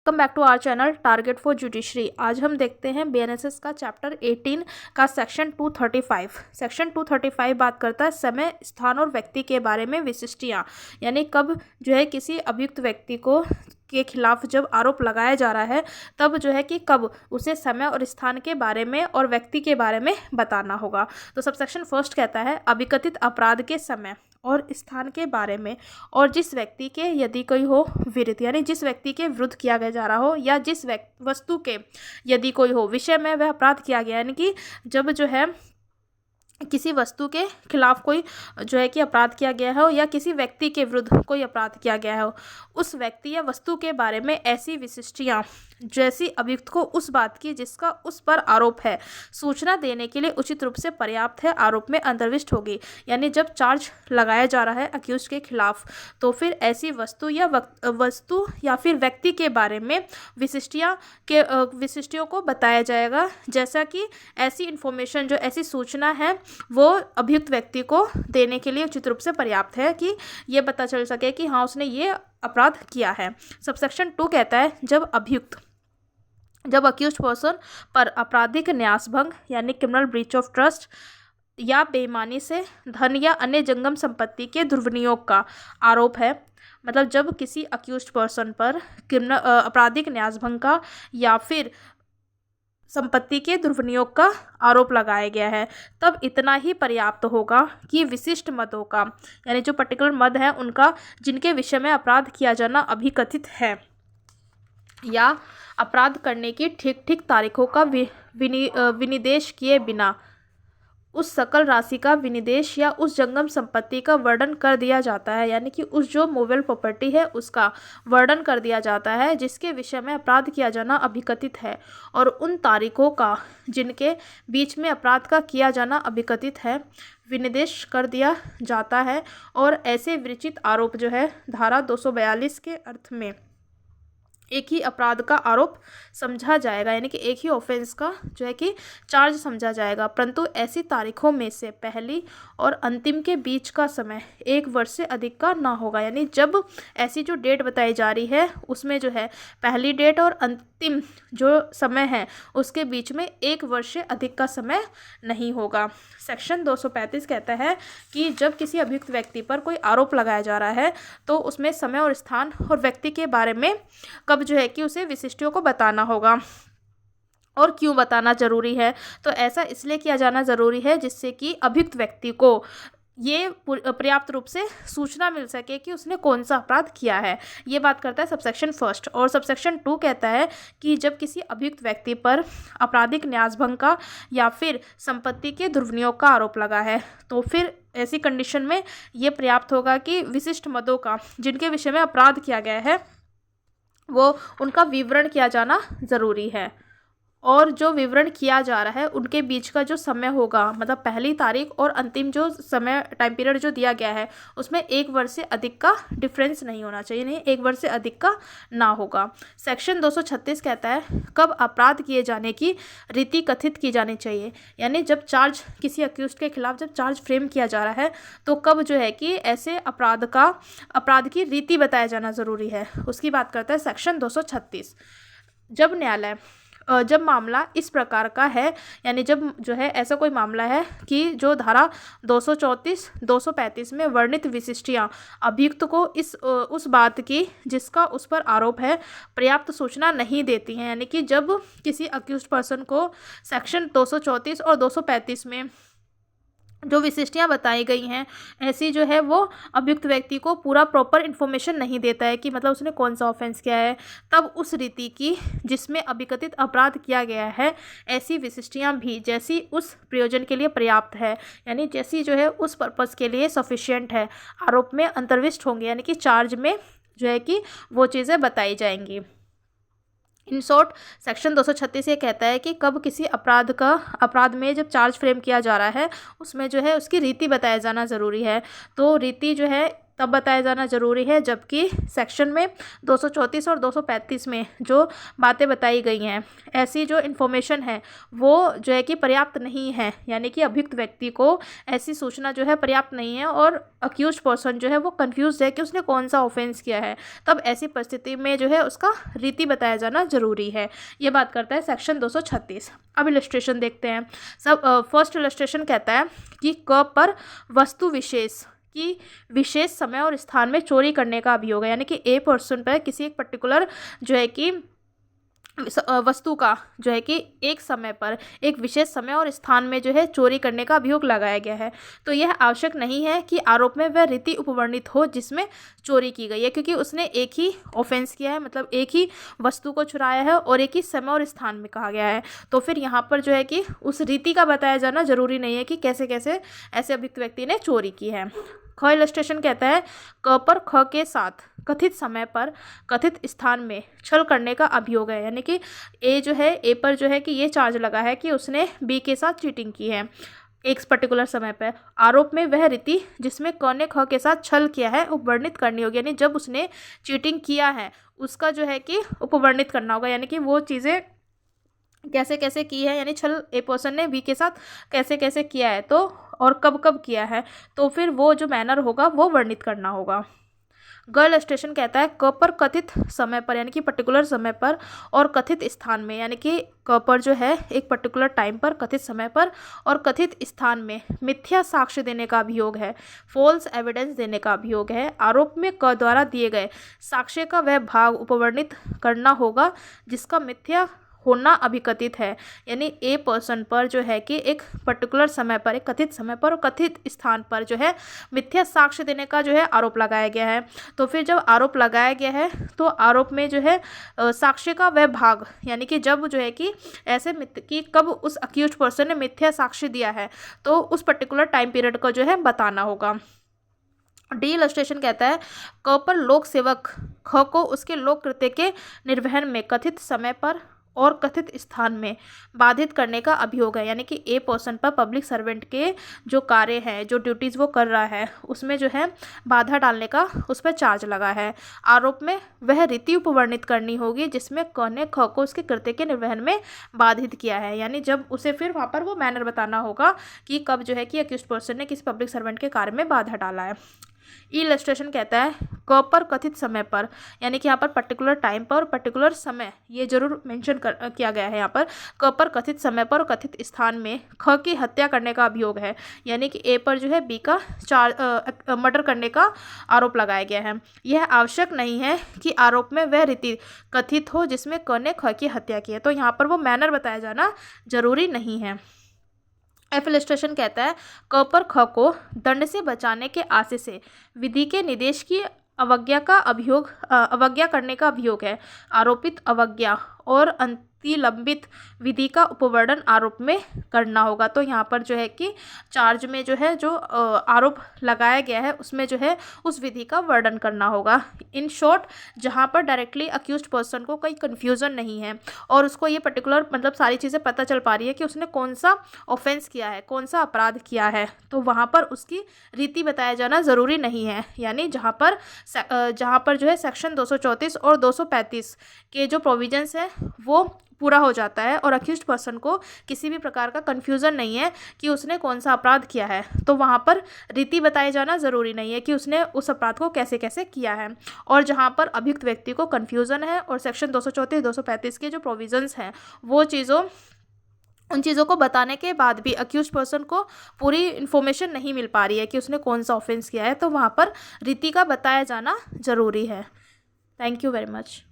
Welcome back to our channel target for judiciary. आज हम देखते हैं बीएनएसएस का चैप्टर 18 का सेक्शन 235। सेक्शन 235 बात करता है समय, स्थान और व्यक्ति के बारे में विशिष्टियाँ, यानी कब जो है किसी अभियुक्त व्यक्ति को के खिलाफ जब आरोप लगाया जा रहा है तब जो है कि कब उसे समय और स्थान के बारे में और व्यक्ति के बारे में बताना होगा। तो सबसेक्शन फर्स्ट कहता है अभिकथित अपराध के समय और स्थान के बारे में और जिस व्यक्ति के यदि कोई हो विरुद्ध, यानी जिस व्यक्ति के विरुद्ध किया गया जा रहा हो या जिस वस्तु के यदि कोई हो विषय में वह अपराध किया गया, यानी कि जब जो है किसी वस्तु के खिलाफ कोई जो है कि अपराध किया गया हो या किसी व्यक्ति के विरुद्ध कोई अपराध किया गया हो, उस व्यक्ति या वस्तु के बारे में ऐसी विशिष्टियाँ जैसी अभियुक्त को उस बात की जिसका उस पर आरोप है सूचना देने के लिए उचित रूप से पर्याप्त है आरोप में अंतर्विष्ट होगी। यानी जब चार्ज लगाया जा रहा है अक्यूज के खिलाफ तो फिर ऐसी वस्तु या फिर व्यक्ति के बारे में विशिष्टियों को बताया जाएगा, जैसा कि ऐसी इन्फॉर्मेशन जो ऐसी सूचना है वो अभियुक्त व्यक्ति को देने के लिए उचित रूप से पर्याप्त है कि ये पता चल सके कि हाँ उसने ये अपराध किया है। सबसेक्शन 2 कहता है जब अक्यूज्ड पर्सन पर आपराधिक न्यासभंग यानी क्रिमिनल ब्रीच ऑफ ट्रस्ट या बेईमानी से धन या अन्य जंगम संपत्ति के दुर्विनियोग का आरोप है, मतलब जब किसी अक्यूज्ड पर्सन पर आपराधिक न्यासभंग का या फिर संपत्ति के दुर्विनियोग का आरोप लगाया गया है, तब इतना ही पर्याप्त होगा कि विशिष्ट मदों का, यानी जो पर्टिकुलर मद है उनका जिनके विषय में अपराध किया जाना अभिकथित है या अपराध करने की ठीक ठीक तारीखों का विनिर्देश किए बिना उस सकल राशि का विनिर्देश या उस जंगम संपत्ति का वर्णन कर दिया जाता है, यानी कि उस जो मूवेबल प्रॉपर्टी है उसका वर्णन कर दिया जाता है जिसके विषय में अपराध किया जाना अभिकथित है, और उन तारीखों का जिनके बीच में अपराध का किया जाना अभिकथित है विनिर्देश कर दिया जाता है। और ऐसे विरचित आरोप जो है धारा 242 के अर्थ में एक ही अपराध का आरोप समझा जाएगा, यानी कि एक ही ऑफेंस का जो है कि चार्ज समझा जाएगा, परंतु ऐसी तारीखों में से पहली और अंतिम के बीच का समय 1 वर्ष से अधिक का ना होगा। यानी जब ऐसी जो डेट बताई जा रही है उसमें जो है पहली डेट और अंतिम जो समय है उसके बीच में 1 वर्ष से अधिक का समय नहीं होगा। सेक्शन 235 कहता है कि जब किसी अभियुक्त व्यक्ति पर कोई आरोप लगाया जा रहा है तो उसमें समय और स्थान और व्यक्ति के बारे में कब जो है कि उसे विशिष्टियों को बताना होगा। और क्यों बताना जरूरी है, तो ऐसा इसलिए किया जाना ज़रूरी है जिससे कि अभियुक्त व्यक्ति को ये पर्याप्त रूप से सूचना मिल सके कि उसने कौन सा अपराध किया है। ये बात करता है सबसेक्शन फर्स्ट। और सबसेक्शन 2 कहता है कि जब किसी अभियुक्त व्यक्ति पर आपराधिक न्यासभंग का या फिर संपत्ति के दुर्विनियोग का आरोप लगा है तो फिर ऐसी कंडीशन में ये पर्याप्त होगा कि विशिष्ट मदों का जिनके विषय में अपराध किया गया है वो उनका विवरण किया जाना ज़रूरी है, और जो विवरण किया जा रहा है उनके बीच का जो समय होगा, मतलब पहली तारीख और अंतिम जो समय टाइम पीरियड जो दिया गया है उसमें 1 वर्ष से अधिक का डिफरेंस नहीं होना चाहिए, नहीं 1 वर्ष से अधिक का ना होगा। सेक्शन 236 कहता है कब अपराध किए जाने की रीति कथित की जानी चाहिए, यानी जब चार्ज किसी अक्यूज्ड के खिलाफ जब चार्ज फ्रेम किया जा रहा है तो कब जो है कि ऐसे अपराध की रीति बताया जाना ज़रूरी है, उसकी बात करता है सेक्शन 236। जब मामला इस प्रकार का है, यानी जब जो है ऐसा कोई मामला है कि जो धारा 234 235 में वर्णित विशिष्टियाँ अभियुक्त को उस बात की जिसका उस पर आरोप है पर्याप्त सूचना नहीं देती हैं, यानी कि जब किसी अक्यूज्ड पर्सन को सेक्शन 234 और 235 में जो विशिष्टियाँ बताई गई हैं ऐसी जो है वो अभियुक्त व्यक्ति को पूरा प्रॉपर इन्फॉर्मेशन नहीं देता है कि मतलब उसने कौन सा ऑफेंस किया है, तब उस रीति की जिसमें अभिकथित अपराध किया गया है ऐसी विशिष्टियाँ भी जैसी उस प्रयोजन के लिए पर्याप्त है, यानी जैसी जो है उस पर्पज़ के लिए सफिशिएंट है, आरोप में अंतर्विष्ट होंगे, यानी कि चार्ज में जो है कि वो चीज़ें बताई जाएंगी। इन शॉर्ट सेक्शन 236 ये कहता है कि कब किसी अपराध में जब चार्ज फ्रेम किया जा रहा है उसमें जो है उसकी रीति बताया जाना ज़रूरी है। तो रीति जो है तब बताया जाना ज़रूरी है, जबकि सेक्शन में 234 और 235 में जो बातें बताई गई हैं, ऐसी जो इन्फॉर्मेशन है वो जो है कि पर्याप्त नहीं है, यानी कि अभियुक्त व्यक्ति को ऐसी सूचना जो है पर्याप्त नहीं है और अक्यूज पर्सन जो है वो कंफ्यूज है कि उसने कौन सा ऑफेंस किया है, तब ऐसी परिस्थिति में जो है उसका रीति बताया जाना जरूरी है। ये बात करता है सेक्शन 236। अब इलस्ट्रेशन देखते हैं। फर्स्ट इलस्ट्रेशन कहता है कि क पर वस्तु विशेष की विशेष समय और स्थान में चोरी करने का अभियोग है, यानी कि ए पर्सन पर किसी एक पर्टिकुलर जो है कि वस्तु का जो है कि एक समय पर एक विशेष समय और स्थान में जो है चोरी करने का अभियोग लगाया गया है। तो यह आवश्यक नहीं है कि आरोप में वह रीति उपवर्णित हो जिसमें चोरी की गई है, क्योंकि उसने एक ही ऑफेंस किया है, मतलब एक ही वस्तु को चुराया है और एक ही समय और स्थान में कहा गया है। तो फिर यहाँ पर जो है कि उस रीति का बताया जाना जरूरी नहीं है कि कैसे कैसे ऐसे अभियुक्त व्यक्ति ने चोरी की है। ख इलस्ट्रेशन कहता है क पर ख के साथ कथित समय पर कथित स्थान में छल करने का अभियोग है, यानी कि ए जो है ए पर जो है कि ये चार्ज लगा है कि उसने बी के साथ चीटिंग की है एक पर्टिकुलर समय पर। आरोप में वह रीति जिसमें क ने ख के साथ छल किया है उपवर्णित करनी होगी, यानी जब उसने चीटिंग किया है उसका जो है कि उपवर्णित करना होगा, यानी कि वो चीज़ें कैसे कैसे की है, यानी छल ए पर्सन ने बी के साथ कैसे कैसे किया है तो और कब कब किया है, तो फिर वो जो मैनर होगा वो वर्णित करना होगा। गर्ल स्टेशन कहता है क पर कथित समय पर, यानी कि पर्टिकुलर समय पर और कथित स्थान में, यानी कि क पर जो है एक पर्टिकुलर टाइम पर कथित समय पर और कथित स्थान में मिथ्या साक्ष्य देने का अभियोग है, फॉल्स एविडेंस देने का अभियोग है। आरोप में क द्वारा दिए गए साक्ष्य का वह भाग उपवर्णित करना होगा जिसका मिथ्या होना अभिकथित है, यानी ए पर्सन पर जो है कि एक पर्टिकुलर समय पर एक कथित समय पर और कथित स्थान पर जो है मिथ्या साक्ष्य देने का जो है आरोप लगाया गया है। तो फिर जब आरोप लगाया गया है तो आरोप में जो है साक्ष्य का वह भाग, यानी कि जब जो है कि ऐसे कि कब उस अक्यूज्ड पर्सन ने मिथ्या साक्ष्य दिया है तो उस पर्टिकुलर टाइम पीरियड को जो है बताना होगा। डी इलस्ट्रेशन कहता है क पर लोक सेवक ख को उसके लोक कृत्य के निर्वहन में कथित समय पर और कथित स्थान में बाधित करने का अभियोग है, यानी कि ए पर्सन पर पब्लिक सर्वेंट के जो कार्य हैं जो ड्यूटीज़ वो कर रहा है उसमें जो है बाधा डालने का उस पर चार्ज लगा है। आरोप में वह रीति उपवर्णित करनी होगी जिसमें क ने ख को उसके कृत्य के निर्वहन में बाधित किया है, यानी जब उसे फिर वहाँ पर वो मैनर बताना होगा कि कब जो है कि अक्यूज्ड पर्सन ने किसी पब्लिक सर्वेंट के कार्य में बाधा डाला है। इलस्ट्रेशन कहता है क पर कथित समय पर, यानी कि यहाँ पर पर्टिकुलर टाइम पर और पर्टिकुलर समय ये जरूर मेंशन किया गया है। यहाँ पर क पर कथित समय पर और कथित स्थान में ख की हत्या करने का अभियोग है, यानी कि ए पर जो है बी का मर्डर करने का आरोप लगाया गया है। यह आवश्यक नहीं है कि आरोप में वह रीति कथित हो जिसमें क ने ख की हत्या की है, तो यहाँ पर वो मैनर बताया जाना जरूरी नहीं है। एफ इलस्ट्रेशन कहता है क पर ख को दंड से बचाने के आशय से विधि के निर्देश की अवज्ञा करने का अभियोग है। आरोपित अवज्ञा और अतिलंबित विधि का उपवर्णन आरोप में करना होगा। तो यहाँ पर जो है कि चार्ज में जो है जो आरोप लगाया गया है उसमें जो है उस विधि का वर्णन करना होगा। इन शॉर्ट, जहाँ पर डायरेक्टली अक्यूज्ड पर्सन को कोई कन्फ्यूज़न नहीं है और उसको ये पर्टिकुलर मतलब सारी चीज़ें पता चल पा रही है कि उसने कौन सा ऑफेंस किया है, कौन सा अपराध किया है, तो वहाँ पर उसकी रीति बताया जाना ज़रूरी नहीं है। यानी जहाँ पर जो है सेक्शन 234 और 235 के जो प्रोविजंस है वो पूरा हो जाता है और अक्यूज्ड पर्सन को किसी भी प्रकार का कन्फ्यूज़न नहीं है कि उसने कौन सा अपराध किया है, तो वहाँ पर रीति बताए जाना ज़रूरी नहीं है कि उसने उस अपराध को कैसे कैसे किया है। और जहाँ पर अभियुक्त व्यक्ति को कन्फ्यूज़न है और सेक्शन 234 235 के जो प्रोविजंस हैं वो उन चीज़ों को बताने के बाद भी अक्यूज्ड पर्सन को पूरी इन्फॉर्मेशन नहीं मिल पा रही है कि उसने कौन सा ऑफेंस किया है, तो वहाँ पर रीति का बताया जाना ज़रूरी है। Thank you very much.